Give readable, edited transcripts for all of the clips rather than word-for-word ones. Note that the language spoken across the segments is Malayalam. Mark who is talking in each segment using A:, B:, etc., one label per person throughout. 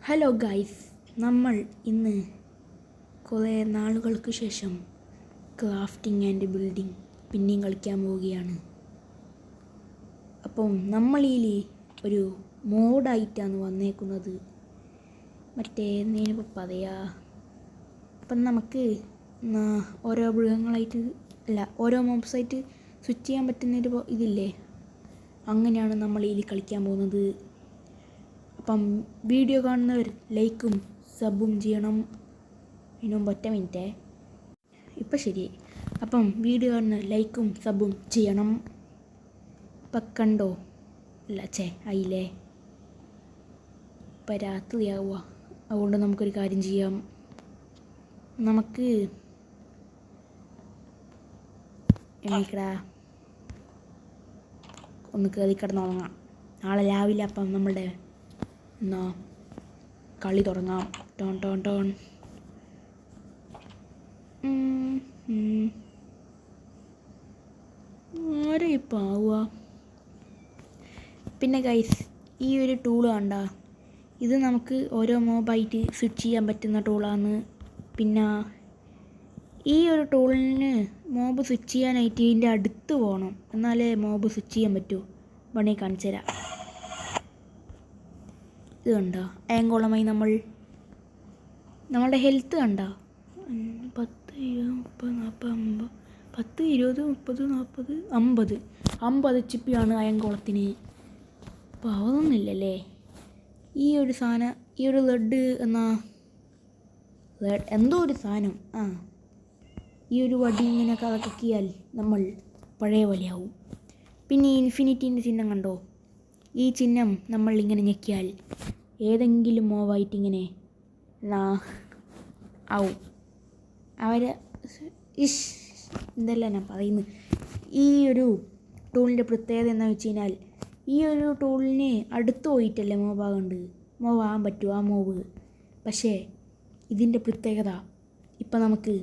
A: ഹലോ ഗൈസ്, നമ്മൾ ഇന്ന് കുറേ നാളുകൾക്ക് ശേഷം ക്രാഫ്റ്റിംഗ് ആൻഡ് ബിൽഡിംഗ് പിന്നെയും കളിക്കാൻ പോവുകയാണ്. അപ്പം നമ്മളിൽ ഒരു മോഡായിട്ടാണ് വന്നേക്കുന്നത്. മറ്റേ നേരിപ്പോൾ പറയാ, അപ്പം നമുക്ക് ഓരോ മൃഗങ്ങളായിട്ട് ഓരോ മോബ്സായിട്ട് സ്വിച്ച് ചെയ്യാൻ പറ്റുന്നൊരു ഇതില്ലേ, അങ്ങനെയാണ് നമ്മളിൽ കളിക്കാൻ പോകുന്നത്. അപ്പം വീഡിയോ കാണുന്നവർ ലൈക്കും സബും ചെയ്യണം. അതിന് മുമ്പ് 1 മിനിറ്റ്, ഇപ്പം ശരി. അപ്പം വീഡിയോ കാണുന്നവർ ലൈക്കും സബും ചെയ്യണം. ഇപ്പം കണ്ടോ? ആയില്ലേ? ഇപ്പം രാത്രിയാവുക, അതുകൊണ്ട് നമുക്കൊരു കാര്യം ചെയ്യാം. നമുക്ക് എണീക്കടാ, ഒന്ന് കയറി കിടന്നുറങ്ങാം. നാളെ രാവിലെ അപ്പം നമ്മളുടെ കളി തുടങ്ങാം. ടോൺ ടോൺ ടോൺ. ആരെ ഇപ്പം ആവുക? പിന്നെ ഗൈസ്, ഈ ഒരു ടൂൾ കണ്ട, ഇത് നമുക്ക് ഓരോ മോബായിട്ട് സ്വിച്ച് ചെയ്യാൻ പറ്റുന്ന ടൂളാണ്. പിന്നെ ഈ ഒരു ടൂളിന് മോബ് സ്വിച്ച് ചെയ്യാനായിട്ട് ഇതിൻ്റെ അടുത്ത് പോകണം, എന്നാലേ മോബ് സ്വിച്ച് ചെയ്യാൻ പറ്റൂ. വേണമെങ്കിൽ കാണിച്ചു തരാം. ഇത് കണ്ടോ? അയങ്കോളമായി നമ്മളുടെ ഹെൽത്ത് കണ്ടോ? 10, 20, 30, 40, 50 HP ആണ് അയങ്കോളത്തിന്. അപ്പോൾ അതൊന്നുമില്ലല്ലേ ഈ ഒരു സാധനം, ഈ ഒരു ലെഡ് എന്തോ ഒരു സാധനം. ഈ ഒരു വടി ഇങ്ങനെ കറക്കിയാൽ നമ്മൾ പഴയ പോലെയാവും. പിന്നെ ഈ ഇൻഫിനിറ്റീൻ്റെ ചിഹ്നം കണ്ടോ? ഈ ചിഹ്നം നമ്മൾ ഇങ്ങനെ ഞെക്കിയാൽ ഏതെങ്കിലും മോവായിട്ട് ഇങ്ങനെ ആവും. എന്തെല്ലാം ഞാൻ പറയുന്നത്. ഈ ഒരു ടൂളിൻ്റെ പ്രത്യേകത എന്താണെന്ന് വെച്ച് കഴിഞ്ഞാൽ, ഈ ഒരു ടൂളിന് അടുത്ത് പോയിട്ടല്ലേ മോവാകാൻ പറ്റുമോ ആ മോവ്. പക്ഷേ ഇതിൻ്റെ പ്രത്യേകത ഇപ്പം നമുക്ക്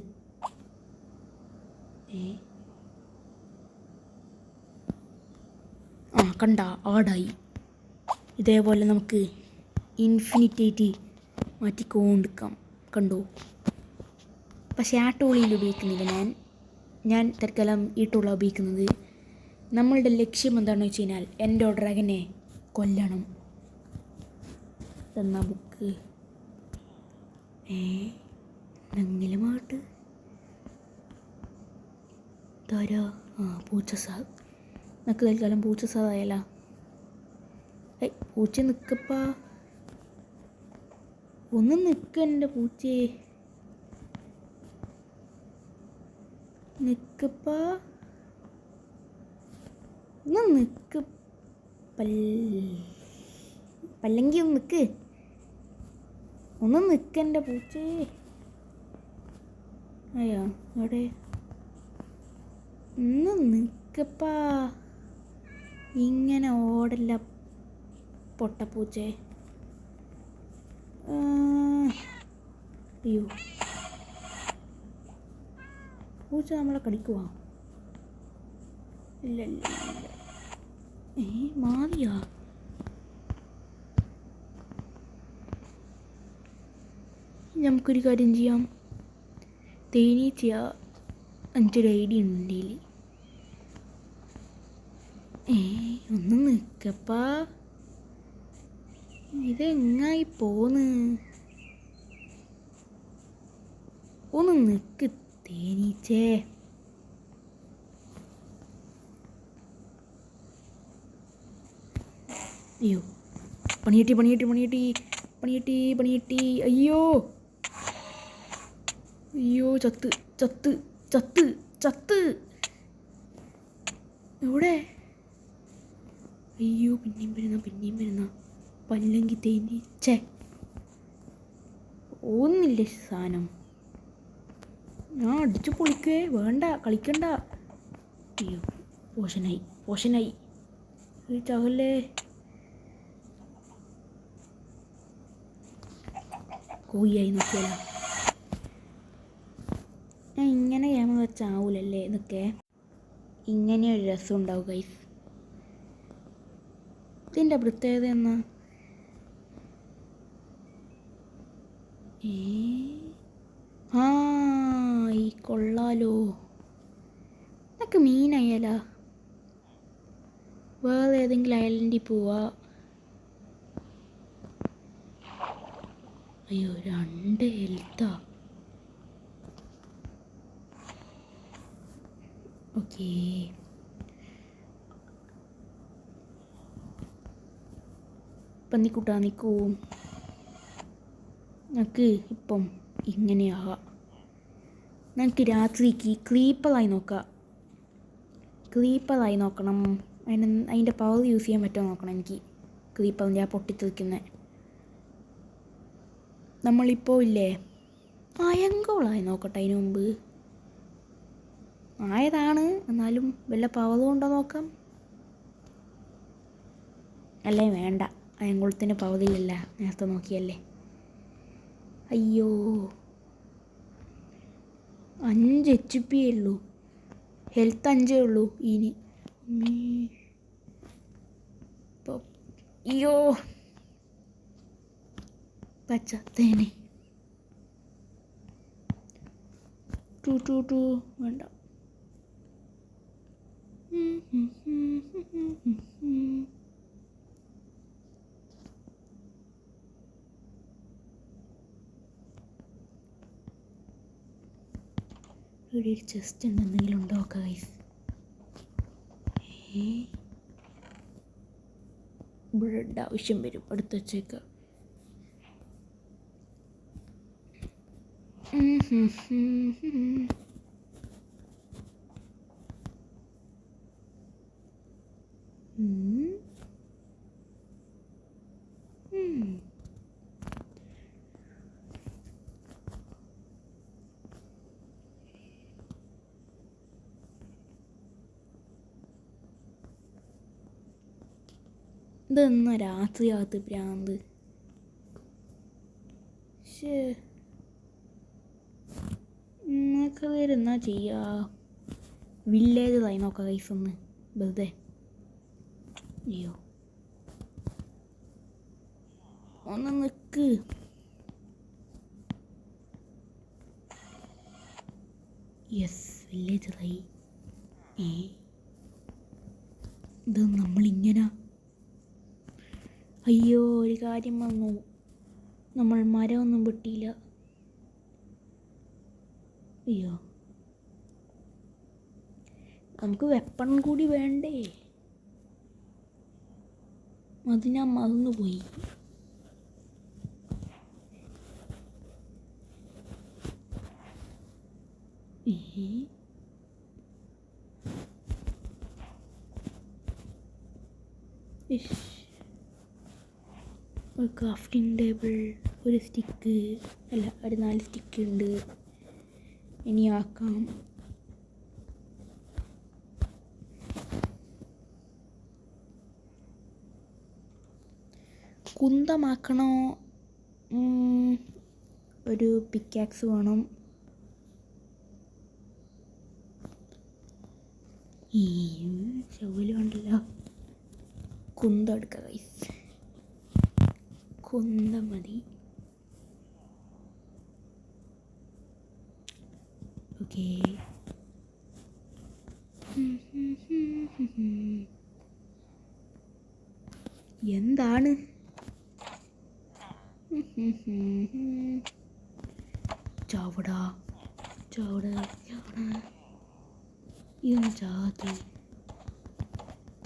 A: കണ്ട ആടായി. ഇതേപോലെ നമുക്ക് ഇൻഫിനിറ്റായിട്ട് മാറ്റിക്കൊണ്ടിരിക്കാം. കണ്ടോ? പക്ഷേ ആ ടൂളിൽ ഉപയോഗിക്കുന്നില്ല ഞാൻ തൽക്കാലം ഈ ടൂളാണ് ഉപയോഗിക്കുന്നത്. നമ്മളുടെ ലക്ഷ്യം എന്താണെന്ന് വെച്ച് കഴിഞ്ഞാൽ എൻഡർ ഡ്രാഗനെ കൊല്ലണം എന്ന ബുക്ക്. എന്തെങ്കിലും ആട്ട് തരാ. പൂച്ചസാദ്. നമുക്ക് തൽക്കാലം പൂച്ചസാദായല്ല. പൂച്ച നിൽക്കപ്പാ, ഒന്ന് നിൽക്കൻ്റെ പൂച്ചേ, നിൽക്കപ്പാ, ഒന്ന് നിൽക്ക്. പല്ലെങ്കിൽ ഒന്ന് നിൽക്ക്, ഒന്ന് നിൽക്കൻ്റെ പൂച്ചേ. അയ്യോ അവിടെ ഒന്ന് നിൽക്കപ്പാ, ഇങ്ങനെ ഓടല്ല പൊട്ടപ്പൂച്ചേ. അയ്യോ, പൂച്ച നമ്മളെ കടിക്കുവാ? ഇല്ല. മാറിയാ? നമുക്കൊരു കാര്യം ചെയ്യാം. തേനീച്ചയ 5 ഐഡിയ ഉണ്ട്. ഒന്ന് നിൽക്കപ്പാ, ഇതെങ്ങായി പോന്ന്? ഒന്ന് നിൽക്ക് തേനീച്ചേ. അയ്യോ, പണിയെട്ടി. അയ്യോ ചത്ത് എവിടെ? അയ്യോ, പിന്നെയും വരുന്ന പല്ലെങ്കിൽ തേനീച്ചേ. ഒന്നില്ലേ സാധനം? ഞാൻ അടിച്ചു പൊളിക്കേ, വേണ്ട കളിക്കണ്ട. അയ്യോ, പോഷനായി ചകല്ലേ. കോഴിയായി നോക്കിയാലോ? ഞാൻ ഇങ്ങനെ ഗെയിം വെച്ചാവൂലല്ലേ ഇതൊക്കെ. ഇങ്ങനെ ഒരു രസം ഉണ്ടാവും ഗൈസ്. ഇതിൻ്റെ പ്രത്യേകത എന്നാ? ഏ ആ ഈ കൊള്ളാലോ. എന്നൊക്കെ മീനയല. വേറെ ഏതെങ്കിലും ഐലൻഡിൽ പോവാ. അയ്യോ 2 ഹെൽത്താ. ഓക്കേ. പന്നിക്കുട്ടാ നിൽക്കൂ. നമുക്ക് ഇപ്പം ഇങ്ങനെയാകാം. നമുക്ക് രാത്രിക്ക് ക്രീപ്പറായി നോക്കാം. ക്രീപ്പറായി നോക്കണം. അതിൻ്റെ പവർ യൂസ് ചെയ്യാൻ പറ്റുമോ നോക്കണം എനിക്ക്. ക്രീപ്പറിൻ്റെ ആ പൊട്ടിത്തെറിക്കുന്നത്. നമ്മളിപ്പോൾ ഇല്ലേ അയങ്കോളായി നോക്കട്ടെ. അതിന് മുമ്പ് ആയതാണ്, എന്നാലും വല്ല പവറും ഉണ്ടോ നോക്കാം. അല്ലേ വേണ്ട, അയങ്കോളത്തിന് പവറില്ലല്ല, നേരത്തെ നോക്കിയല്ലേ. അയ്യോ 5 HP ഉള്ളൂ. ഹെൽത്ത് 5 ഉള്ളൂ ഇനി. അയ്യോ പച്ചത്തേനെ. ടു വേണ്ട. ഇവിടെ ഒരു ചെസ്റ്റ് ഉണ്ട്, എന്തെങ്കിലും ഉണ്ടോ ഗൈസ്? ബ്രെഡ് ആവശ്യം വരും, എടുത്ത് വെച്ചേക്കാം. ഇതെന്നാ രാത്രിയാകത്ത് പ്രാന്ത്. നിങ്ങൾക്ക് എന്നാ ചെയ്യാ? വില്ലേജായി നോക്കാം ഗൈസ് ഒന്ന് വെറുതെ. അയ്യോ ഒന്ന് നിൽക്ക്. യെസ് വില്ലേജായി. ഇത് നമ്മളിങ്ങനെ. അയ്യോ ഒരു കാര്യം വന്നു, നമ്മൾ മരമൊന്നും വെട്ടിയില്ല. അയ്യോ നമുക്ക് വെപ്പൺ കൂടി വേണ്ടേ? അത് ഞാൻ മറന്നുപോയി. ഒരു ക്രാഫ്റ്റിംഗ് ടേബിൾ, ഒരു സ്റ്റിക്ക്, അല്ല ഒരു 4 സ്റ്റിക്ക് ഉണ്ട്. ഇനി ആക്കാം. കുന്തമാക്കണോ? ഒരു പിക്കാക്സ് വേണം. ഈ ചവല് വേണ്ടല്ലോ. കുന്തം എടുക്കാം ഗൈസ്, കുന്തം മതി. ഓക്കേ എന്താണ്? ചാവടാ ചാവടാ ചാവടാ. ഇതൊന്ന് ചാത്തി.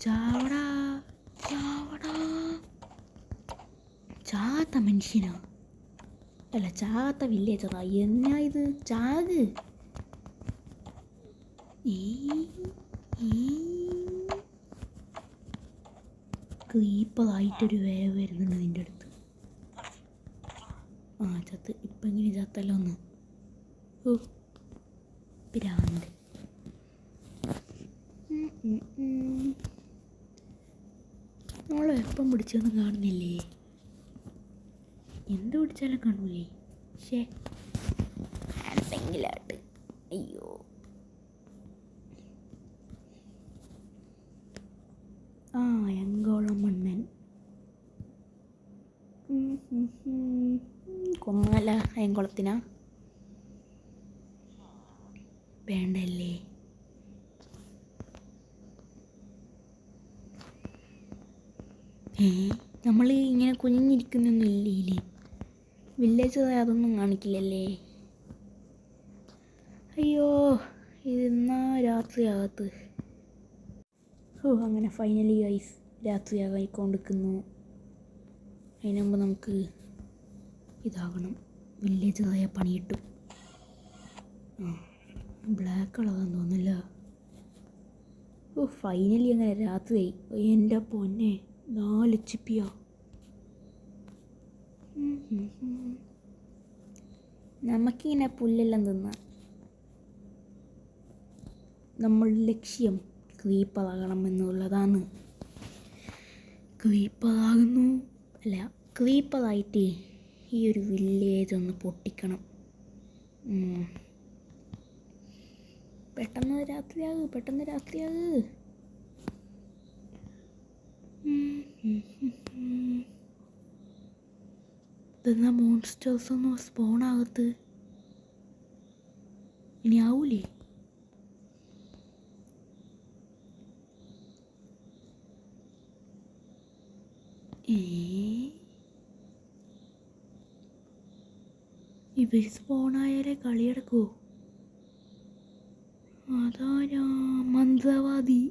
A: ചാവടാ ചാവടാ. ചാത്ത മനുഷ്യനാ, അല്ല ചാത്ത വില്ലേജറാ. എന്നാ ഇത്? ചാക്. ക്രീപ്പറായിട്ടൊരു വേവ് വരുന്നുണ്ട് നിൻ്റെ അടുത്ത്. ആ ചത്ത്. ഇപ്പം എങ്ങനെ ചത്തല്ലോ ഒന്ന്. ഓ പിരാന്ത്. നമ്മൾ എപ്പം പിടിച്ചൊന്നും കാണുന്നില്ലേ? എന്ത് പിടിച്ചാലും കാണൂലേ? ശേ എന്തെങ്കിലാട്ട്. അയ്യോ ആ അയങ്കോളം മണ്ണൻ. കൊന്നല്ല അയൻകുളത്തിനാ വേണ്ടല്ലേ? നമ്മൾ ഇങ്ങനെ കുഞ്ഞിരിക്കുന്നൊന്നും ഇല്ലേ? വില്ലേജ് അതൊന്നും കാണിക്കില്ലല്ലേ? അയ്യോ, ഇതെന്നാ രാത്രിയാകത്ത്. അങ്ങനെ ഫൈനലി ഗൈസ് രാത്രിയാകായിക്കൊണ്ടിരിക്കുന്നു. അതിന് മുമ്പ് നമുക്ക് ഇതാകണം, വില്ലേജ് ആയ പണി കിട്ടും. ബ്ലാക്ക് കളറാന്ന് തോന്നില്ല. ഫൈനലി അങ്ങനെ രാത്രിയായി. എൻ്റെ പൊന്നെ 4 ചിപ്പിയാ. നമുക്കിങ്ങനെ പുല്ലെല്ലാം തിന്നാം. നമ്മളുടെ ലക്ഷ്യം ക്രീപ്പറാകണം എന്നുള്ളതാണ്. ക്രീപ്പറാകുന്നു അല്ല, ക്രീപ്പറായിട്ട് ഈ ഒരു വില്ലേജ് ഒന്ന് പൊട്ടിക്കണം. പെട്ടെന്ന് രാത്രിയാക്. ഇതെന്നാ മോൺസ്റ്റേഴ്സ് ഒന്നും സ്പോണാകത്ത്? ഇനി ആവൂലേ? ഇവർ സ്പോണായാലേ കളിയെടുക്കുമോ? അതാരാ മന്ത്രവാദി?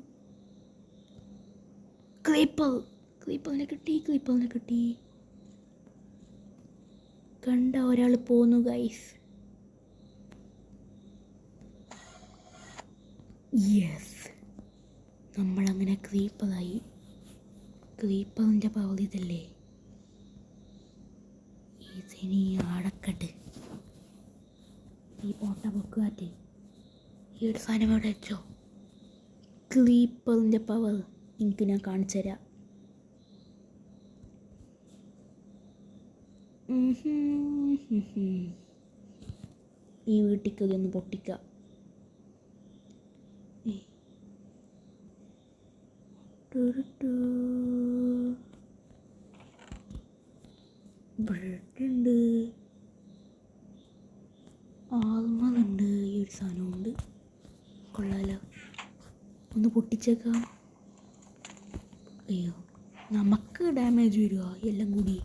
A: ക്രീപ്പറിനെ കിട്ടി. കണ്ട ഒരാൾ പോന്നു ഗൈസ്. യെസ്, നമ്മളങ്ങനെ ക്രീപ്പറായി. ക്രീപ്പറിൻ്റെ പവർ ഇതല്ലേ? ഇതിനി അടക്കട്ട്. ഈ പോട്ട പൊക്കാറ്റ് ഈ ഒരു സാധനം ഇവിടെ വെച്ചോ. ക്രീപ്പറിൻ്റെ പവർ എനിക്ക് ഞാൻ കാണിച്ചു തരാം. ഈ വീട്ടിലേക്ക് ഇതൊന്ന് പൊട്ടിക്കാം. ബ്രെഡുണ്ട്, ആൽമറുണ്ട്, ഈ ഒരു സാധനമുണ്ട്. കൊള്ളാലോ, ഒന്ന് പൊട്ടിച്ചേക്കാം. അയ്യോ, നമുക്ക് ഡാമേജ് വരുമോ എല്ലാം കൂടി?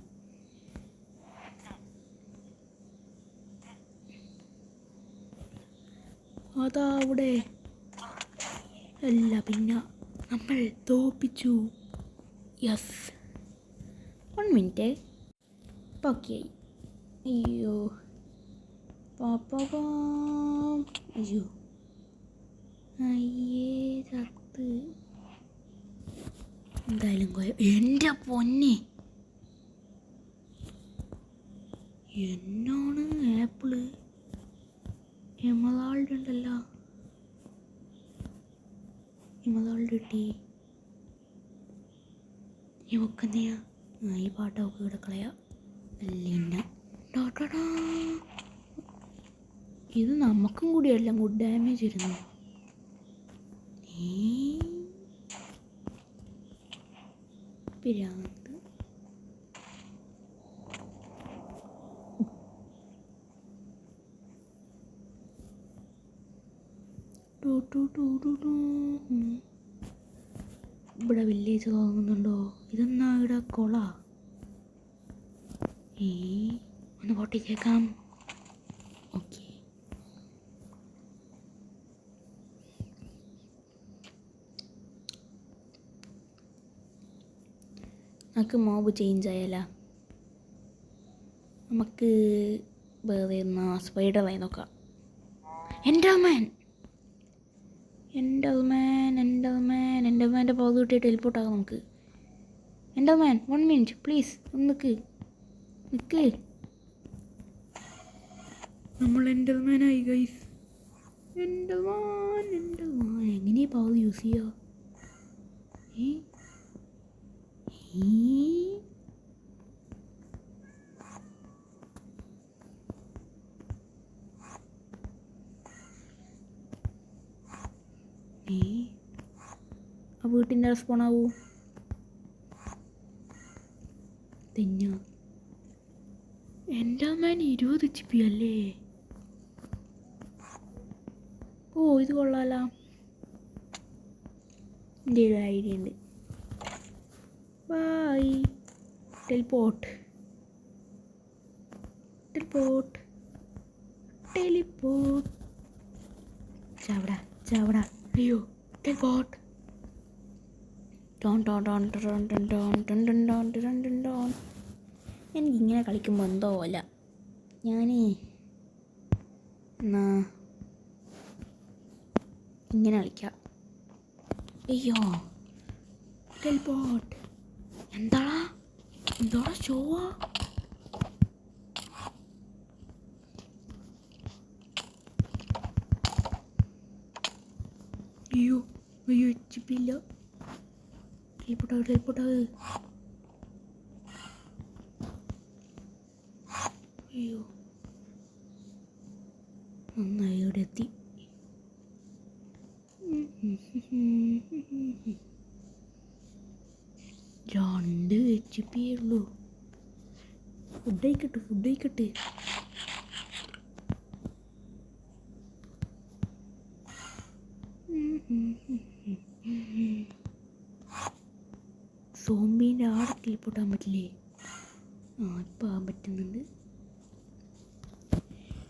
A: അതാ അവിടെ അല്ല, പിന്നെ നമ്മൾ തോപ്പിച്ചു. Yes, 1 minute. ഓക്കെ. അയ്യോ അയ്യോ, അയ്യേ ചത്ത്. എന്തായാലും എൻ്റെ പൊന്നെ, എന്നാണ് ആപ്പിള്? എമറാൾഡ് ഉണ്ടല്ലോ, എമറാൾഡ് കിട്ടി. ഇവക്കെന്തിനാ ഈ പാട്ടൊക്കെ കിടക്കളയാ? അല്ല, ഇത് നമുക്കും കൂടി എല്ലാം കൂടി ഡാമേജ് വരുന്നു. പിരാന്ത്. ഇവിടെ വില്ലേജ് തോന്നുന്നുണ്ടോ? ഇതെന്നാ ഇവിടെ കൊള? ഒന്ന് പൊട്ടിച്ചേക്കാം. ഓക്കെ, നമുക്ക് മോബ് ചേഞ്ച് ആയാലോ? നമുക്ക് വേറെ സ്പൈഡറായി നോക്കാം. എൻഡർമാൻ്റെ പവർ കിട്ടിയിട്ട് ടെലിപ്പോർട്ടാകാം നമുക്ക്. എൻഡർമാൻ 1 മിനിറ്റ് പ്ലീസ്, ഒന്ന് നിൽക്ക്. നമ്മൾ എൻഡർമാനായി ഗൈസ്. എൻഡർമാൻ എങ്ങനെയാ പവർ യൂസ് ചെയ്യുക? ആ വീട്ടിൻ്റെ റെസ്പോൺ ആവൂ. എൻ്റെ മാൻ 20 GB അല്ലേ? ഓ ഇത് കൊള്ളാലോ. എൻ്റെ ഒരു ഐഡിയ ഉണ്ട്. ബൈ. Teleport teleport teleport. ചാവടാ. അയ്യോ ടെലിപ്പോർട്ട്. ടോൺ ടോൺ ടോൺ ടോൺ ടോൺ ടോൺ ടോൺ ടോൺ ടോൺ ടോൺ ടോൺ ടോൺ. എനിക്കിങ്ങനെ കളിക്കുമ്പോൾ എന്തോ അല്ല. ഞാൻ എന്നാ ഇങ്ങനെ കളിക്കാം. അയ്യോ ടെലിപ്പോർട്ട്. എന്താടാ ഷോവാ? അയ്യോ ചിപ്പില്ല. ടെലിപ്പോർട്ടാവ്. അയ്യോ നന്നായി ഇവിടെ എത്തി. രണ്ട് HP ഉള്ളൂ. ഫുഡ് കഴിക്കട്ടെ. സോംബീൻ്റെ ആടെ ടെലിപ്പോർട്ടാൻ പറ്റില്ലേ? ഇപ്പം ആകാൻ പറ്റുന്നുണ്ട്.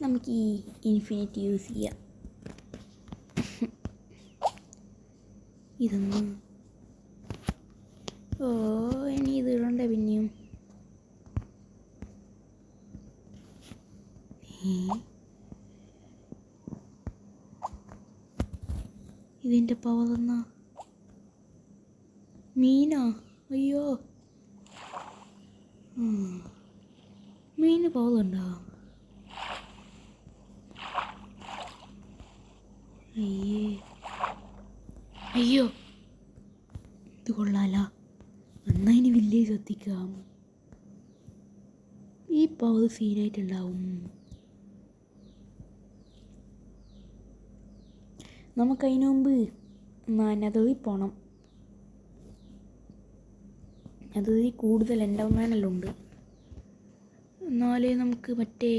A: നമുക്ക് ഈ ഇൻഫിനിറ്റി യൂസ് ചെയ്യാം. ഇതൊന്ന് ഇനി ഇത് ഇടണ്ട പിന്നെയും. ഇതിൻ്റെ പവർ എന്നാ? മീനാ? അയ്യോ മീന് പവർ ഉണ്ടോ? അയ്യോ ഇത് കൊള്ളാല. എന്നാ ഇനി വില്ലേജ് എത്തിക്കാം. ഈ പവർ സീനായിട്ടുണ്ടാവും. നമുക്കതിന് മുമ്പ് നെതറിൽ പോകണം. നെതറിൽ കൂടുതൽ എൻഡർമാനെല്ലാം ഉണ്ട്. എന്നാലേ നമുക്ക് മറ്റേ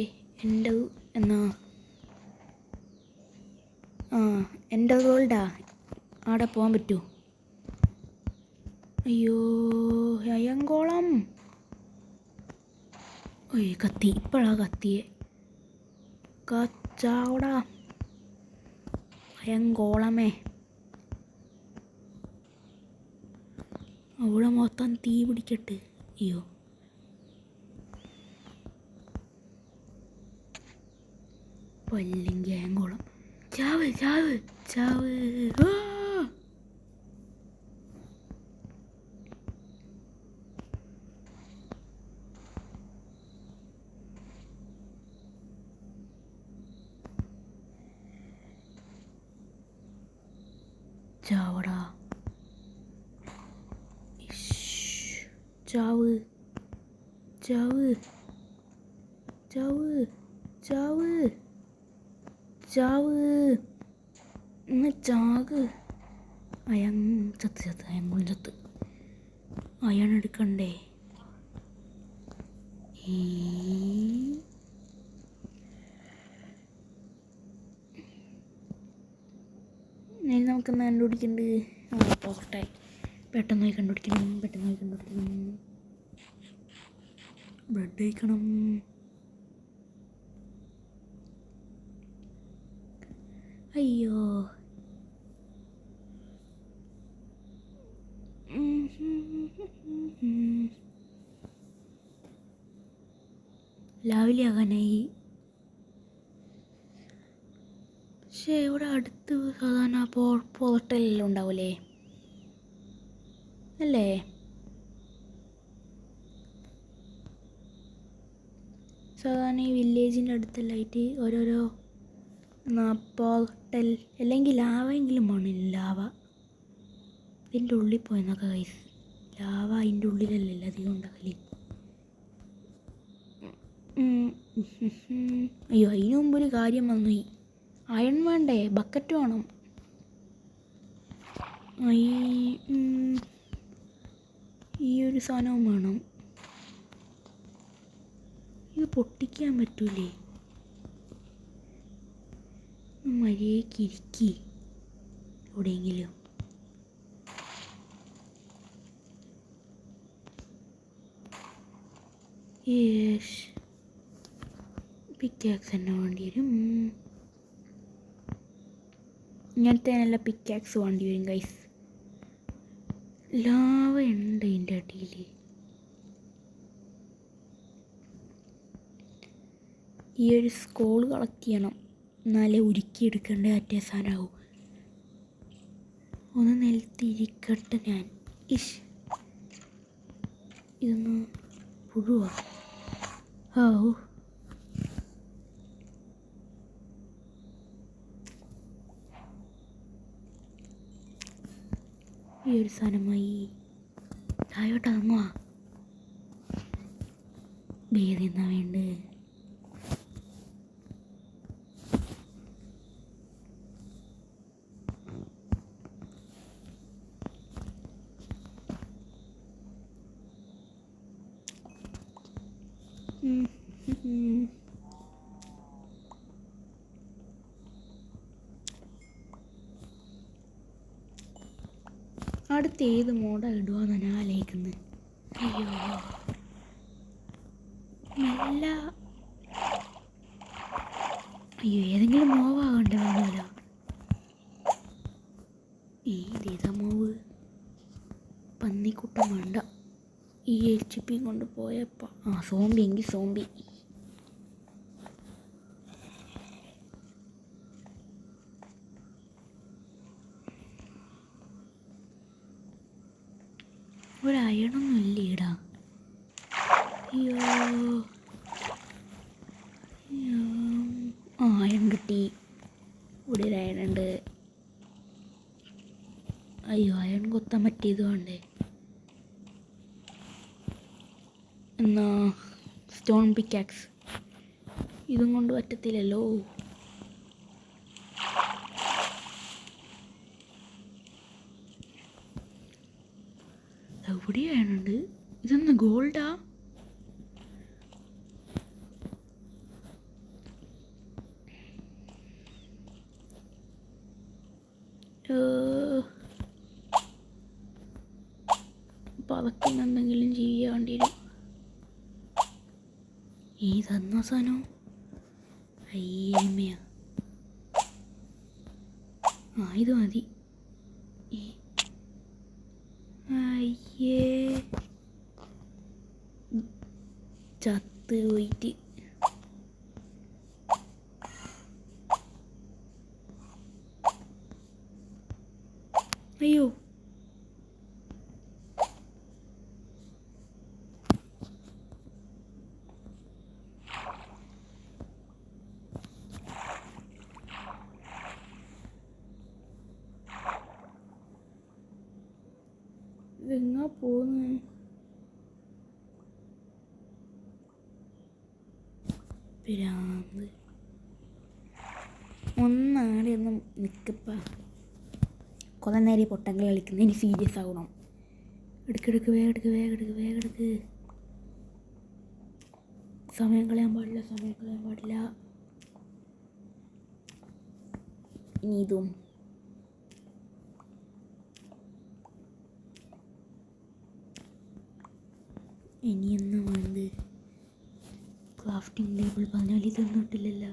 A: എൻഡർ വേൾഡാ അവിടെ പോകാൻ പറ്റൂ. അയ്യോ അയ്യങ്കോളം. കത്തി. ഇപ്പോഴാ കത്തിയെ. കച്ചാവടാ അയങ്കോളമേ. അവിടെ മൊത്തം തീ പിടിക്കട്ടെ. അയ്യോ അല്ലെങ്കിൽ അയങ്കോളം. ചാവ്. ചാവടാ. ചാവ്. ചാക്. അയങ്ങളും ചത്ത്. അയൺ എടുക്കണ്ടേ? ഇനി നമുക്കെന്നാ കണ്ടുപിടിക്കണ്ട്. പോകട്ടായി. പെട്ടെന്ന് പോയി കണ്ടുപിടിക്കണം. ബ്രെഡ് കഴിക്കണം. അയ്യോ രാവിലെ ആകാനായി. പക്ഷേ ഇവിടെ അടുത്ത് സാധാരണ പോർട്ടലെല്ലാം ഉണ്ടാവില്ലേ അല്ലേ? സാധാരണ ഈ വില്ലേജിൻ്റെ അടുത്തെല്ലാമായിട്ട് ഓരോരോ പോർട്ടൽ അല്ലെങ്കിൽ ലാവെങ്കിലും വേണം. ലാവ ഇതിൻ്റെ ഉള്ളിൽ പോയെന്നൊക്കെ കൈസ്. ലാവ അതിൻ്റെ ഉള്ളിലല്ലല്ലോ അധികം ഉണ്ടാവില്ലേ. അയ്യോ അതിനു മുമ്പൊരു കാര്യം വന്നു. അയൺ വേണ്ടേ? ബക്കറ്റ് വേണം. ഈ ഒരു സാധനവും വേണം. ഇത് പൊട്ടിക്കാൻ പറ്റൂലേ? മര്യാദക്കിരിക്കി എവിടെയെങ്കിലും. പിക്കാക്സ് തന്നെ വേണ്ടി വരും. ഇങ്ങനത്തെ നല്ല പിക്കാക്സ് വേണ്ടി വരും ഗൈസ്. ലാവ ഉണ്ട് ഇതിൻ്റെ അടിയിൽ. ഈ ഒരു സ്കോൾ കളക്ട് ചെയ്യണം, എന്നാലേ ഉരുക്കിയെടുക്കേണ്ട മറ്റേ സാധനമാവും. ഒന്ന് നിലത്തിരിക്കട്ടെ ഞാൻ. ഇതൊന്ന് പുഴുവാ. ഈ ഒരു സാധനമായി താഴോട്ട് അങ്ങുവാ. വേദന എന്നാ വേണ്ട. അടുത്ത് ഏത് മോഡാ ഇടുവാന്ന് ഞാൻ ആലോചിക്കുന്നത്. അയ്യോ നല്ല. അയ്യോ ഏതെങ്കിലും മോവാകണ്ടേ വന്നാലോ? ഏതാ മോവ്? പന്നിക്കുട്ടം വേണ്ട. ഈ HP കൊണ്ട് പോയപ്പോൾ സോംബി എങ്കിൽ സോംബി. ഒരു അയണൊന്നും ഇല്ല ഇടാ. അയ്യോ അയൺ കിട്ടി. ഇവിടെ ഒരു അയണുണ്ട്. അയ്യോ അയൺ കൊത്താൻ പറ്റിയത് വേണ്ടേ? എന്നാ സ്റ്റോൺ പിക്കാക്സ്. ഇതും കൊണ്ട് പറ്റത്തില്ലല്ലോ. എവിടെയാണുണ്ട്? ഇതൊന്ന് ഗോൾഡാ? പതക്കുന്ന എന്തെങ്കിലും ചെയ്യാൻ വേണ്ടി വരും. തന്ന സാധനം അയ്യമ്മയാ. ഇത് മതി. അയ്യേ ചത്ത് പോയിട്ട്. അയ്യോ ഇതെങ്ങാ പോന്ന്? പിരാന്ത്. ഒന്നാടെ ഒന്നും നിൽക്കപ്പാ. കുറേ നേരം പൊട്ടങ്ങൾ കളിക്കുന്നത്. ഇനി സീരിയസ് ആവണം. എടുക്കെടുക്ക് വേഗെടുക്ക്. സമയം കളയാൻ പാടില്ല. ഇനി ഇതും. ഇനിയൊന്നും വേണ്ട. ക്രാഫ്റ്റിംഗ് ടേബിൾ പറഞ്ഞാൽ ഇതൊന്നും ഇട്ടില്ലല്ലോ.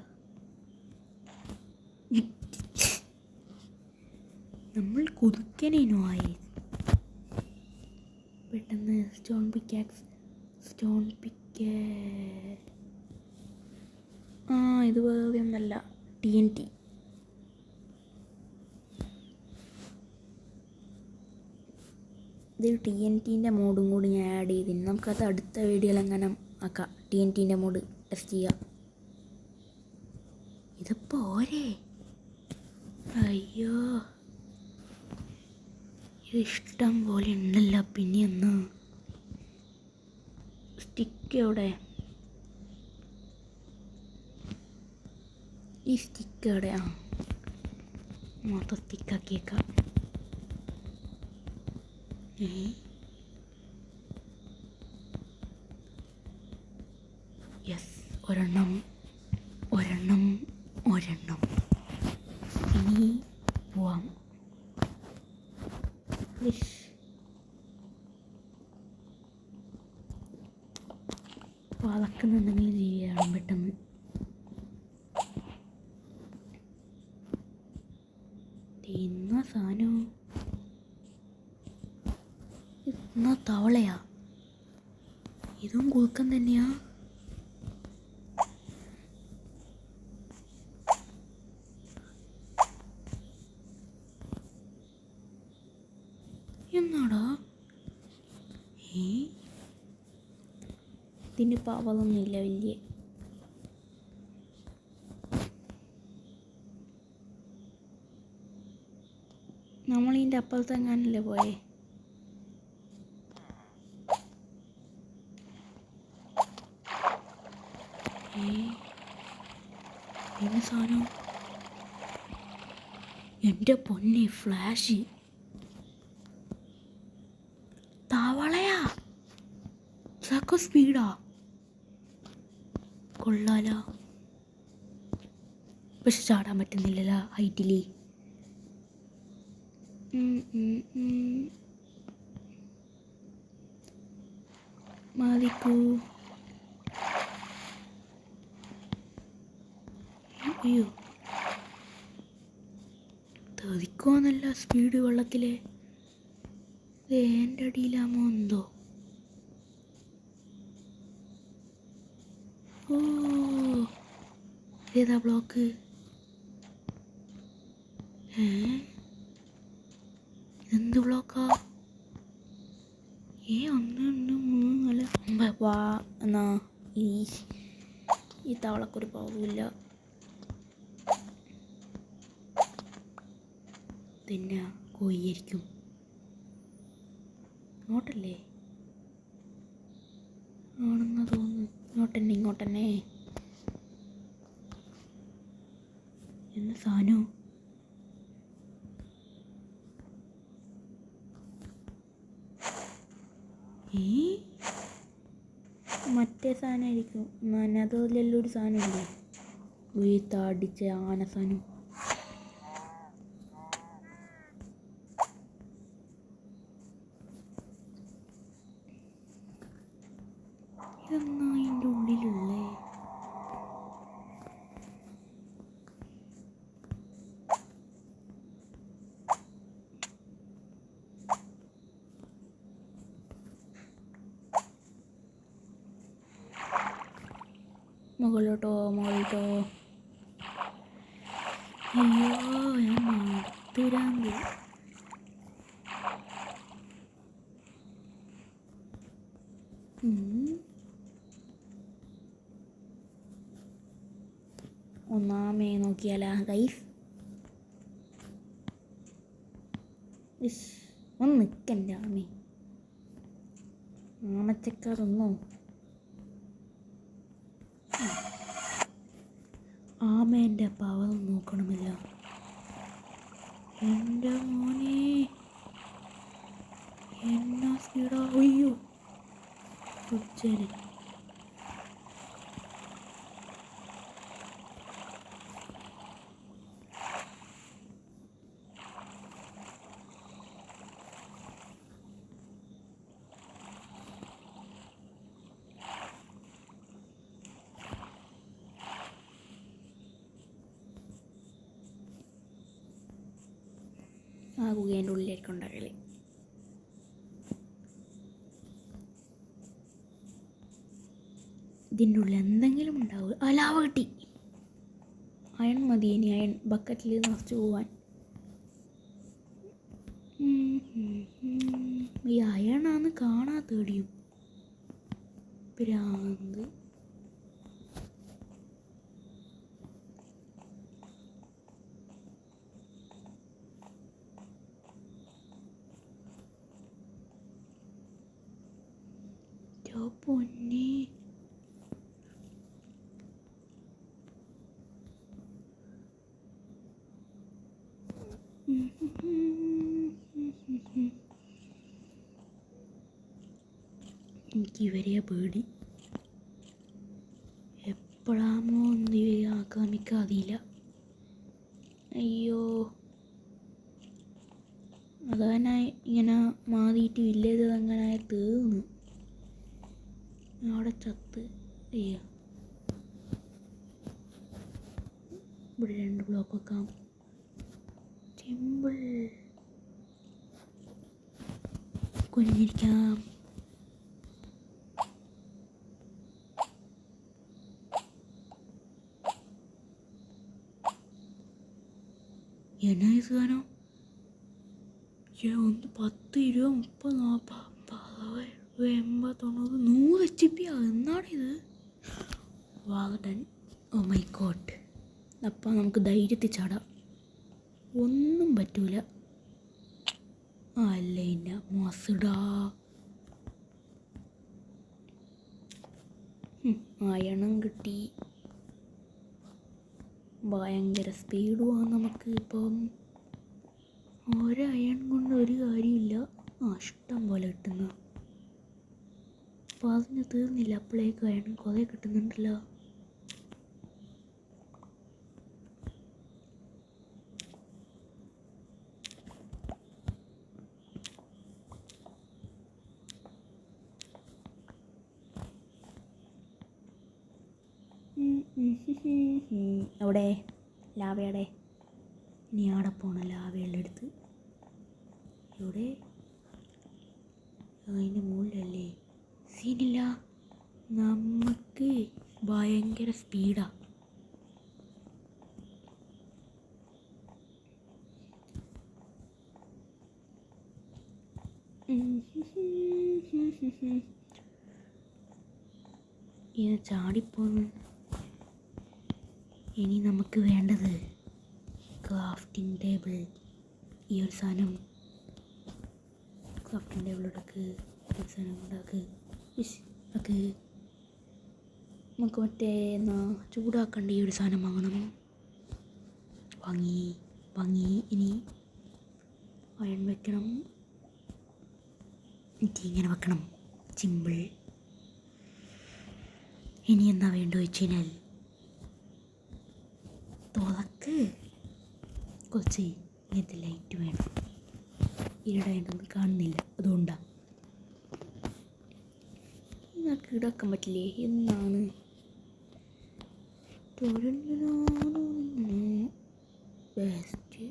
A: നമ്മൾ കുതുക്കനേനോ ആയി. പെട്ടെന്ന് സ്റ്റോൺ പിക്കാക്സ്. ഇത് വേറെ ഒന്നല്ല, TNT. ഇത് TNTൻ്റെ മോഡും കൂടി ഞാൻ ആഡ് ചെയ്തിന്. നമുക്കത് അടുത്ത വീഡിയോയിൽ എങ്ങനെ ആക്കാം. TNTൻ്റെ മോഡ് ടെസ്റ്റ് ചെയ്യാം. ഇത് പോരെ? അയ്യോ ഇത് ഇഷ്ടം പോലെ ഉണ്ടല്ലോ. പിന്നെ ഒന്ന് സ്റ്റിക്ക് എവിടെ? ഈ സ്റ്റിക്ക് എവിടെ? മൊത്തം സ്റ്റിക്കാക്കിയേക്കാം. യെസ് ഒരെണ്ണം ഒരെണ്ണം ഒരെണ്ണം. ഇനി പോവാം. വളക്കുന്നുണ്ടെങ്കിൽ ജീവിയാണ് പെട്ടെന്ന്. ഇന്ന സാധനം ഇന്ന തവളയാ. ഇതും കുലുക്കം തന്നെയാ. എന്നാടാ ഇതിന് പാവലൊന്നുമില്ല വലിയ. നമ്മളിതിൻ്റെ അപ്പുറത്തെങ്ങാനല്ലേ പോയേ. പിന്നെ സാധനം എൻ്റെ പൊന്നെ ഫ്ലാഷ് തവളയാ. ചക്ക സ്പീഡാ. കൊള്ളാല. പക്ഷെ ചാടാൻ പറ്റുന്നില്ലല്ലോ ഹൈറ്റില്. മാറിക്കൂ. അയ്യോ തെറിക്കുവാന്നല്ല സ്പീഡ് വെള്ളത്തിലെ. എൻ്റെ അടിയിലാമോ എന്തോ. ഓ ഏതാ ബ്ലോക്ക്? എന്ത് ബ്ലോക്കാ? 1 2 3 4 വാ. എന്നാ ഈ തവളക്കൊരു പാവമില്ല. പിന്നെ കോഴിയായിരിക്കും. ഇങ്ങോട്ടല്ലേ ആണെന്ന് തോന്നുന്നു. ഇങ്ങോട്ടന്നെ എന്ന സാധനം. മറ്റേ സാധനമായിരിക്കും. അതിനകത്തുള്ളെല്ലാം ഒരു സാധനമില്ലേ വീത്തടിച്ച ആന സാധനം. ഇതെന്നാ അതിൻ്റെ ഉള്ളിലുള്ളേ? മുകളിലോട്ടോ. അയ്യോ ഞാൻ മടുത്തുരാങ്ക്. ഒന്നാമേ നോക്കിയാലാ ഗൈസ്. ഒന്ന് നിൽക്കൻ്റെ ആമേ. ആമച്ചക്കാരൊന്നോ ആമേൻ്റെ പവർ നോക്കണമല്ലോ. എൻ്റെ മോനെ എന്നാ സ്പീഡാ. അയ്യോ ഉച്ചനെ. ആ ഗുഹേൻ്റെ ഉള്ളിലേക്ക് ഉണ്ടാകല്. ഇതിൻ്റെ ഉള്ളിൽ എന്തെങ്കിലും ഉണ്ടാവും. ലാവ കിട്ടി. അയൺ മതി. ഇനി അയൺ ബക്കറ്റിൽ നിറച്ച് പോവാൻ. ഈ അയണാന്ന് കാണാത്തേടിയും പ്രാന്ത്. പൊന്നെ എനിക്ക് ഇവരെയാ പേടി. എപ്പോഴാമോ ഒന്നും ആക്രമിക്കാതില്ല. അയ്യോ, അതങ്ങനെ ഇങ്ങനെ മാറിയിട്ട് വില്ലേജ് അങ്ങനെ തീർന്നു. അവിടെ ചത്ത്. അയ്യോ, ഇവിടെ 2 ബ്ലോക്ക് വെക്കാം. സിമ്പിൾ. കുഞ്ഞിരിക്കാം. എന്നാ സാധനം? 10, 20, 30, 40, 80, 90, 100 HP. എന്നാണിത്? വാഗട്ടൻ. Oh my God. അപ്പം നമുക്ക് ധൈര്യത്തിൽ ചാടാം, ഒന്നും പറ്റൂല. അല്ല ഇന്ന മസിടാ. അയണം കിട്ടി. ഭയങ്കര സ്പീഡുമാണ് നമുക്ക്. ഇപ്പം ഒരയൺ കൊണ്ട് ഒരു കാര്യമില്ല. ഇഷ്ടം പോലെ കിട്ടുന്നു. അപ്പം അതിന് തീർന്നില്ല. അപ്പോഴേക്ക് അയൺ കുറേ കിട്ടുന്നുണ്ടല്ലോ. അവിടെ ലാവയുടെ ഇനി ആടെ പോകണം. ലാവയുടെ അടുത്ത് ഇവിടെ അതിൻ്റെ മുകളിലല്ലേ? സീനില്ല, നമുക്ക് ഭയങ്കര സ്പീഡാ. ഇത് ചാടിപ്പോന്ന്. ഇനി നമുക്ക് വേണ്ടത് ക്രാഫ്റ്റിംഗ് ടേബിൾ. ഈ ഒരു സാധനം ക്രാഫ്റ്റിംഗ് ടേബിൾ എടുക്ക്. ഒരു സാധനം ഉണ്ടാക്ക്. അത് നമുക്ക് മറ്റേ ചൂടാക്കേണ്ട ഈ ഒരു സാധനം വാങ്ങണം. വാങ്ങി ഇനി അയൺ വെക്കണം. ഇങ്ങനെ വെക്കണം. സിമ്പിൾ. ഇനി എന്താ വേണ്ടത് വെച്ച് കഴിഞ്ഞാൽ തുറക്ക്. കുറച്ച് ഇങ്ങനത്തെ ലൈറ്റ് വേണം. ഇരുടായിട്ടൊന്നും കാണുന്നില്ല, അതുകൊണ്ടാണ്. നിങ്ങൾക്ക് ഇടാക്കാൻ പറ്റില്ലേ എന്നാണ്? ബെസ്റ്റ്.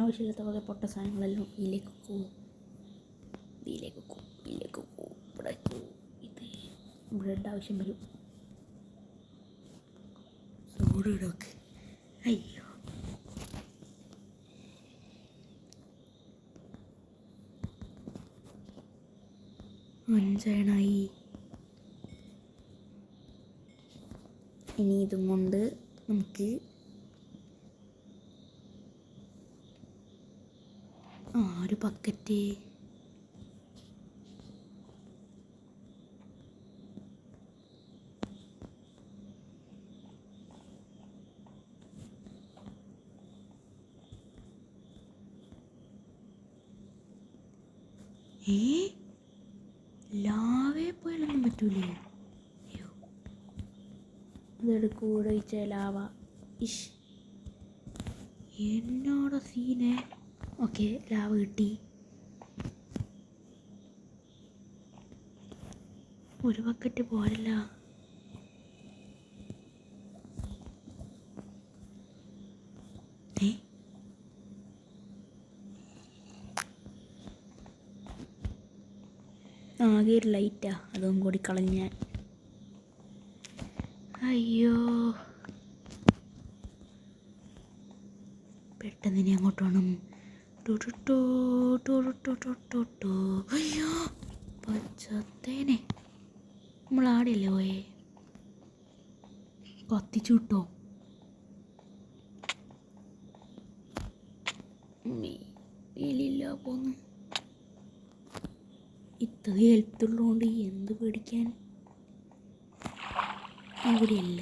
A: ആവശ്യമില്ലാത്ത കുറേ പൊട്ട സാധനങ്ങളെല്ലാം ഇതിലേക്ക് പോവും. ബ്രെഡ് ആവശ്യം വരും. സോഡൊക്കെ. അയ്യോ, അഞ്ചയണായി. ഇനി ഇതും കൊണ്ട് നമുക്ക് ഒരു ബക്കറ്റ്. ലാവയെ പോയാലൊന്നും പറ്റൂലേ? അയ്യോ, ഇതെടുക്കൂടെ വെച്ച ലാവ. എന്നോട് സീനെ. ഓക്കെ, ലാവ കിട്ടി. ഒരു ബക്കറ്റ് പോരല്ല. ആകെ ഒരു ലൈറ്റാ, അതും കൂടി കളഞ്ഞ. അയ്യോ, പെട്ടെന്ന് ഇനി അങ്ങോട്ട് വേണം. അയ്യോ, പച്ചത്തേനെ. നമ്മളാടെയല്ലേ പോയേ? കത്തിച്ചു വിട്ടോ? മേലില്ല പോന്ന്. ഇത്ര ഹെൽത്തുള്ളതുകൊണ്ട് എന്ത് പേടിക്കാൻ? അവിടെയല്ല,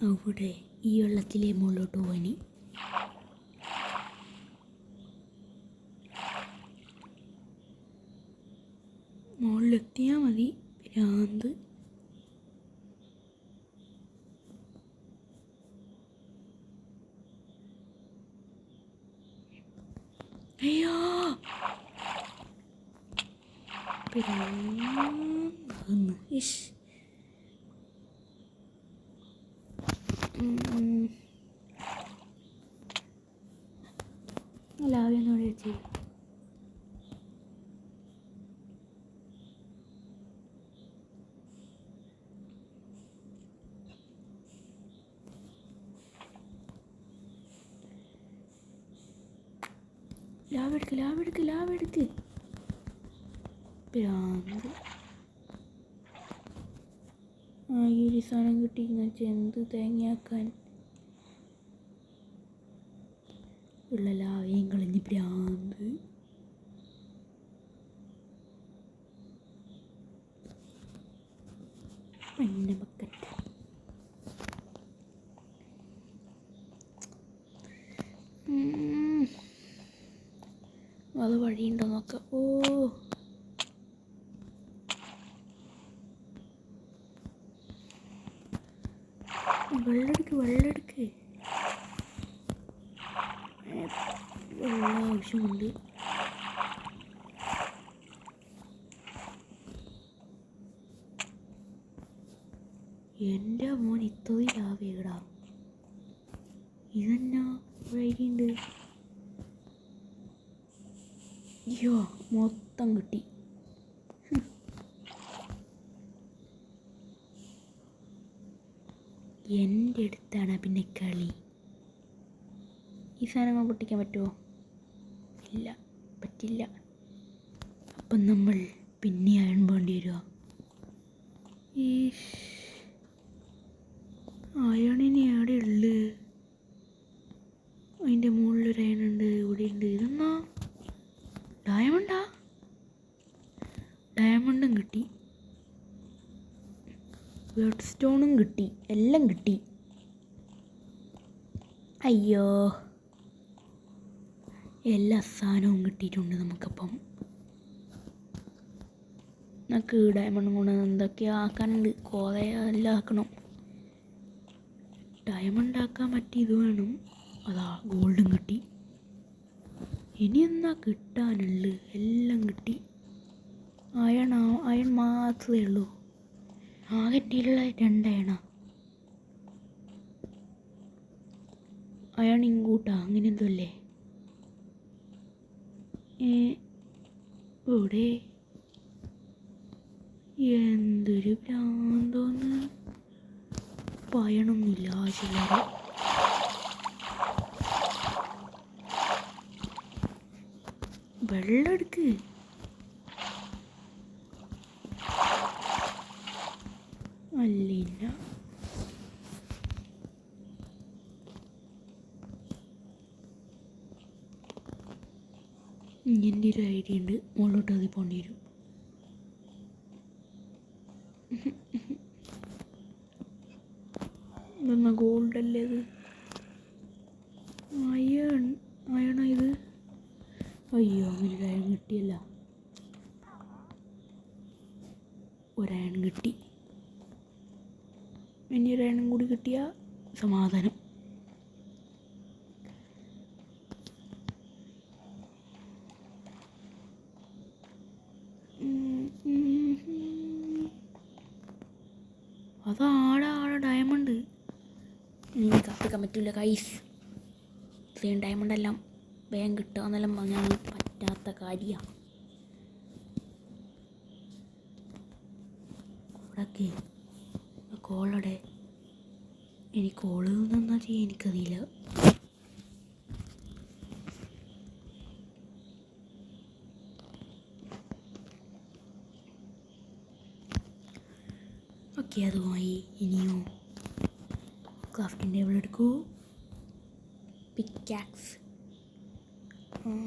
A: അവിടെ ഈ വെള്ളത്തിലെ മുകളിലോട്ട് പോവാനി. മുകളിലെത്തിയാൽ മതി. ഭ്രാന്ത്. അയ്യോ ഭ്രാന്താകുന്നു. ഇഷ്. ലാവെന്നോട് വെച്ച് ലാവെടുക്ക്. ഭ്രാന്ത്. ഈ ഒരു സാധനം കിട്ടിയെന്ന് വെച്ചാൽ എന്ത് തേങ്ങയാക്കാൻ ഉള്ള ലാവയും കളഞ്ഞ്. ഭ്രാന്ത്. പിന്നെ ബക്കറ്റ്. അത് വഴിയുണ്ടോ നോക്കാം. ഓ വെള്ളമെടുക്ക്. വെള്ളം ആവശ്യമുണ്ട്. എൻ്റെ മോൻ ഇത്രയും ലാവേടാ. ഇതെന്നാ വഴിയുണ്ട്. അയ്യോ മൊത്തം കിട്ടി. എൻ്റെ അടുത്താണ് പിന്നെ കളി. ഈ സാധനങ്ങൾ പൊട്ടിക്കാൻ പറ്റുമോ? ഇല്ല, പറ്റില്ല. അപ്പം നമ്മൾ പിന്നെ അയൺ വേണ്ടി വരുക. ഈ അയണിന് എവിടെ ഉള്ളു? അതിൻ്റെ മുകളിലൊരു അയണുണ്ട്. ഇവിടെ ഉണ്ട്. ഇതെന്നാ ഡയമണ്ടാ? ഡയമണ്ടും കിട്ടി, റെഡ് സ്റ്റോണും കിട്ടി, എല്ലാം കിട്ടി. അയ്യോ എല്ലാ സാധനവും കിട്ടിയിട്ടുണ്ട് നമുക്കപ്പം. നമുക്ക് ഡയമണ്ട് കൊണ്ട് എന്തൊക്കെയോ ആക്കാനുണ്ട്. കുറേ എല്ലാം ആക്കണം. ഡയമണ്ട് ആക്കാൻ പറ്റി ഇത് വേണം. അതാ ഗോൾഡും കിട്ടി. ഇനി എന്നാ കിട്ടാനുള്ളു? എല്ലാം കിട്ടി. അയൺ മാത്രമേ ഉള്ളൂ. ആകെറ്റിയിലുള്ള 2 അയണ. അയൺ ഇങ്ങൂട്ടാ അങ്ങനെ എന്തോ അല്ലേ? ഇവിടെ എന്തൊരു ഭ്രാന്തോന്ന്. പയണൊന്നുമില്ല ആവശ്യമില്ലാതെ. വെള്ളം എടുക്ക്. അല്ലില്ല. എൻ്റെ ഒരു ഐഡിയ ഉണ്ട്. മുകളിലോട്ട് അത് പോകേണ്ടി വരും. ഇതെന്നാ ഗോൾഡല്ലേ ഇത്? അയണ ഇത്? അയ്യോ അങ്ങനെ ഒരു അയൺ കിട്ടിയല്ല. ഒരയൺ കിട്ടി. ഇനി ഒരു അയണും കൂടി കിട്ടിയ സമാധാനം. അതാടാ ഡയമണ്ട്. ഇനി കാത്തിക്കാൻ പറ്റില്ല കൈസ്. ഇത്രയും ഡയമണ്ട് എല്ലാം വേഗം കിട്ടുക എന്നെല്ലാം പറഞ്ഞാൽ പറ്റാത്ത കാര്യമാണ്. അവിടെയൊക്കെ കോളടെ എനിക്ക് കോള് നിന്നാ ചെയ്യാൻ എനിക്കറിയില്ല. ഓക്കെ അതുമായി ഇനിയോ ക്രാഫ്റ്റിംഗ് ടേബിൾ എടുക്കൂ. പിക്കാക്സ്,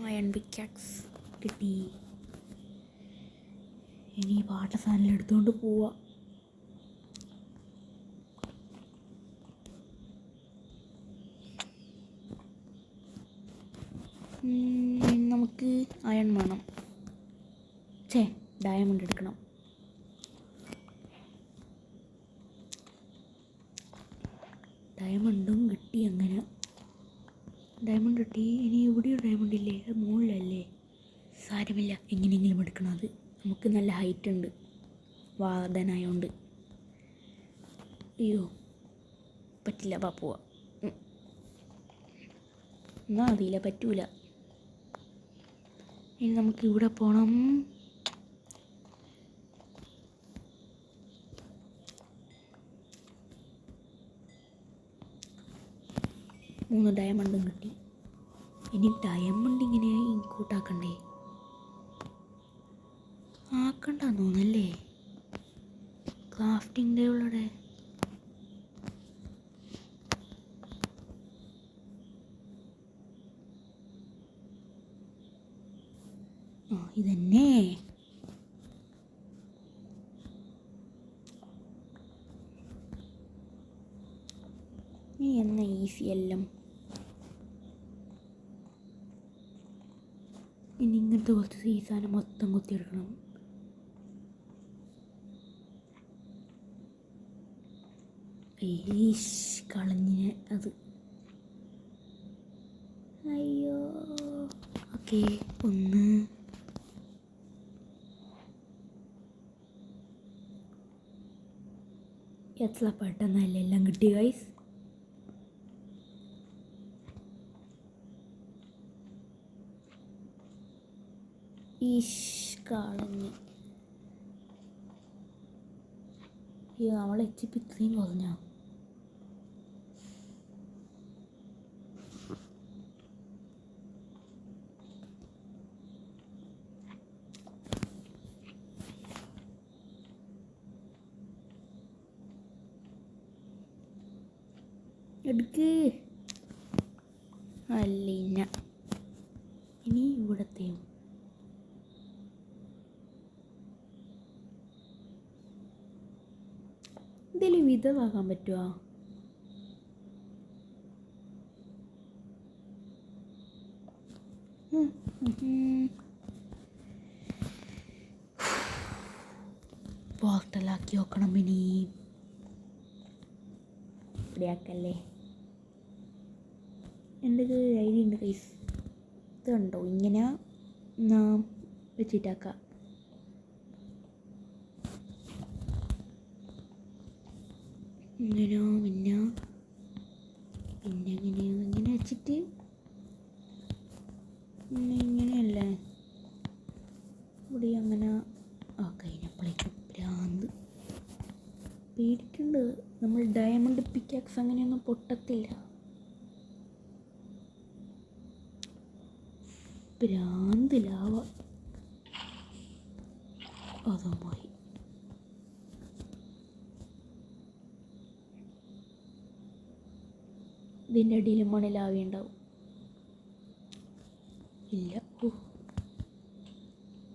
A: അയൺ പിക്കാക്സ് കിട്ടി. ഇനി പാട്ട സാധനം എടുത്തുകൊണ്ട് പോവാ. നമുക്ക് അയൺ വേണം. ഡയമണ്ട് എടുക്കണം. ഡയമണ്ടും കിട്ടി. അങ്ങനെ ഡയമണ്ട് കിട്ടി. ഇനി എവിടെയോ ഡയമണ്ട് ഇല്ലേ? മുകളിലല്ലേ? സാരമില്ല, എങ്ങനെയെങ്കിലും എടുക്കണം. അത് നമുക്ക് നല്ല ഹൈറ്റ് ഉണ്ട് വാർഡനായോണ്ട്. അയ്യോ പറ്റില്ല, പോവാ. എന്നാ അതില്ല, പറ്റൂല. ഇനി നമുക്ക് ഇവിടെ പോകണം. മൂന്ന് ഡയമണ്ടും കിട്ടി. ഇനി ഡയമണ്ട് ഇങ്ങനെ ഇങ്ങോട്ടാക്കണ്ടേ? ആക്കണ്ടെന്ന് തോന്നല്ലേ? ക്രാഫ്റ്റിംഗ് ടേബിളോടെ ഇതന്നെ. നീ എന്നാ ഈസി എല്ലാം. ഇനി ഇങ്ങനത്തെ കുറച്ച് ഈ സാധനം മൊത്തം കുത്തിയെടുക്കണം. കളഞ്ഞ് അത്. അയ്യോ. ഓക്കെ, ഒന്ന്. എത്ര പെട്ടെന്നല്ലേ എല്ലാം കിട്ടി ഗൈസ്. കളഞ്ഞ്. അവളെ എച്ചിപ്പ് ഇത്രയും കുറഞ്ഞ. എടുക്ക്. അല്ല, ഇനി ഇവിടത്തെയും ഇതിൽ വിധമാക്കാൻ പറ്റുമോ? പോർട്ടലാക്കി നോക്കണം. ഇനി ഇവിടെയാക്കല്ലേ? എൻ്റെ ഒരു ഐഡിയ ഉണ്ട് കൈസ്. ഇതുണ്ടോ? ഇങ്ങനെ നാം വെച്ചിട്ടാക്കാം. ഇങ്ങനെയോ പിന്നെ എങ്ങനെയോ ഇങ്ങനെ വെച്ചിട്ട് ഇങ്ങനെയല്ലേ? ഇവിടെ അങ്ങനെ കഴിഞ്ഞപ്പോഴേക്കും ഭ്രാന്ത് പേടിക്കുന്നുണ്ട്. നമ്മൾ ഡയമണ്ട് പിക്കാക്സ് അങ്ങനെയൊന്നും പൊട്ടത്തില്ല. ഭ്രാന്തിലാവ അതുമായി. ഇതിൻ്റെ അടിയിൽ മണിലാവി ഉണ്ടാവും. ഇല്ല.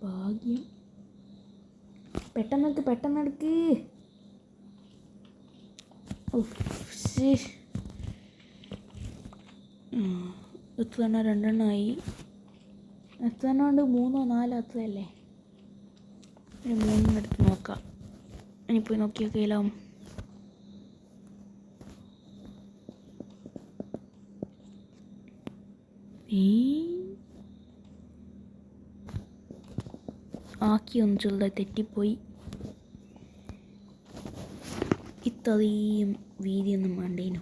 A: ഭാഗ്യം. പെട്ടെന്നെടുക്ക്. എത്ര എണ്ണം? 2 എണ്ണമായി. എത്ര എണ്ണം ഉണ്ട്? 3 or 4 അത്രയല്ലേ? 3 എടുത്ത് നോക്കാം. ഇനി പോയി നോക്കിയൊക്കെയല്ലോ. ആക്കിയൊന്നും ചെറുതായി തെറ്റിപ്പോയി. ഇത്രയും വീതിയൊന്നും വേണ്ടേനു.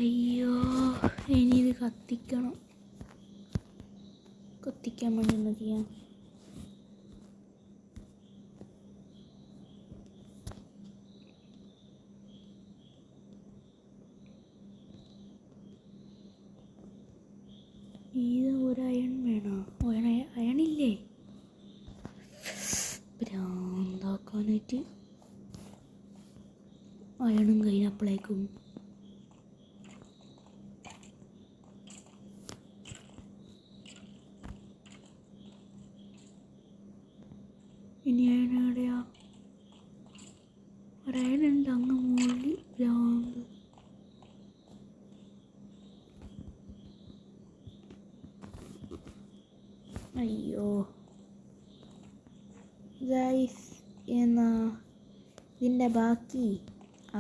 A: അയ്യോ, ഇനി ഇത് കത്തിക്കണം. കത്തിക്കാൻ വേണ്ടി എന്താ ചെയ്യാം? ഇത് ഒരു അയൺ വേണോ? അയണില്ലേ? പറയാനുണ്ട് അങ്ങ് മുകളിൽ ഭ്രാന്ത്. അയ്യോ ഗൈസ്, എന്നാ ഇതിൻ്റെ ബാക്കി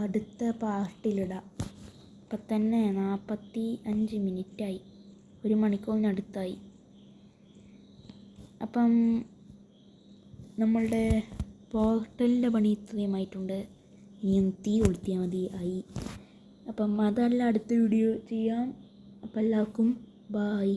A: അടുത്ത പാർട്ടിലിടാം. ഇപ്പം തന്നെ 45 മിനിറ്റായി, 1 മണിക്കൂറിനടുത്തായി. അപ്പം നമ്മളുടെ പോർട്ടലിൻ്റെ പണി ഇത്രയുമായിട്ടുണ്ട്. ഇനി ഒന്ന് തീ കൊളുത്തിയാൽ മതി ആയി. അപ്പം അതെല്ലാം അടുത്ത വീഡിയോ ചെയ്യാം. അപ്പം എല്ലാവർക്കും ബായ്.